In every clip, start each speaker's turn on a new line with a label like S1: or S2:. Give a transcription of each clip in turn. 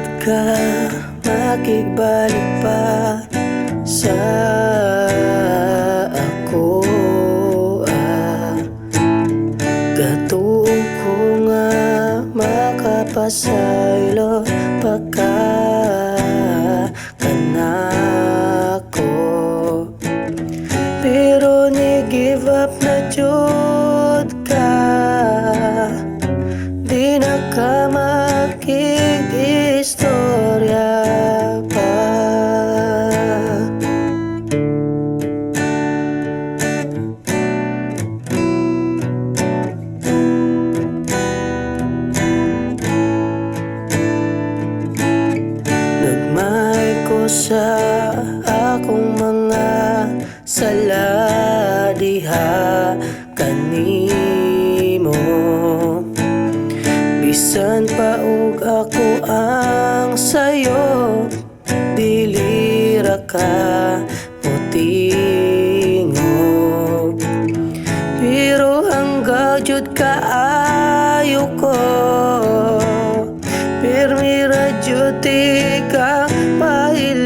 S1: jud ka makigbalik pa sa ako, gatuong ko nga makapasaylo pagka kanako, pero ni give up na jud ka, di na ka makikistorya pa. Nagmay ko sa akong mga sala diha kanimo, bisan pa og ako ang sayo, dili ra ka motingog, pero hanggang jud kaayo ko, pirmi ra jud ka pailakon.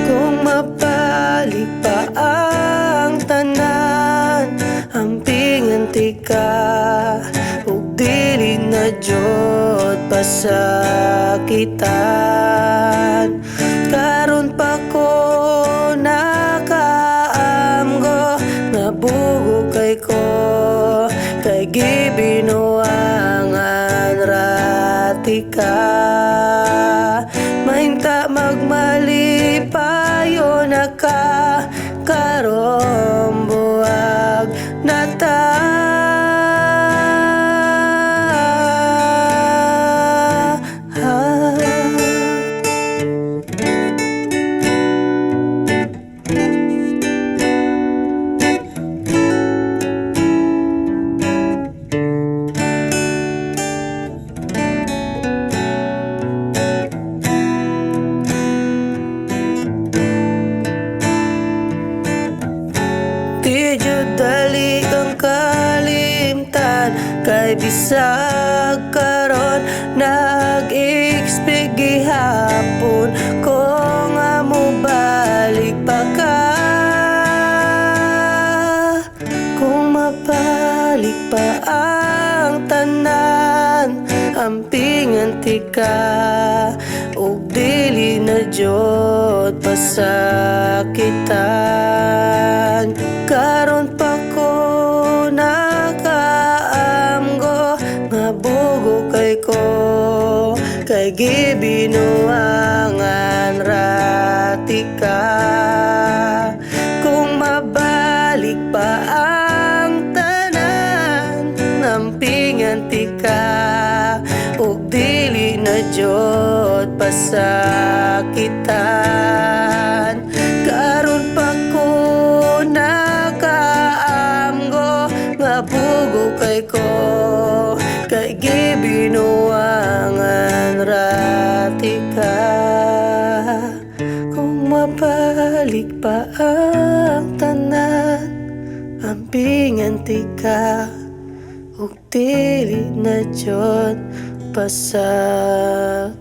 S1: Kung mabalik pa ang tanan, ampingan ti ka ug dili na jud pasakitan. Karon pa ko nakaamgo, nabugo kay ko, kay gibinuangan rati ka. Mainta magmalipayo na ka, karon buwag na ta. Di jud dali kang kalimtan, kay bisag karon nag-expect gihapon ko nga mo balik pa ka. Kung mabalik pa ang tanan, ampingan ti ka ug dili na jud pasakitan. Karon pa ko nakaamgo, nabugo kay ko, kay gibinuangan rati ka. Kung mabalik pa ang tanan, nampingan ti ka ug dili na jud pasakitan. Karon pa ko nakaamgo, nabugo kay ko, kay gibinuangan rati ka. Kung mabalik pa ang tanan, ampingan ti ka ug dili na jud pasaktan.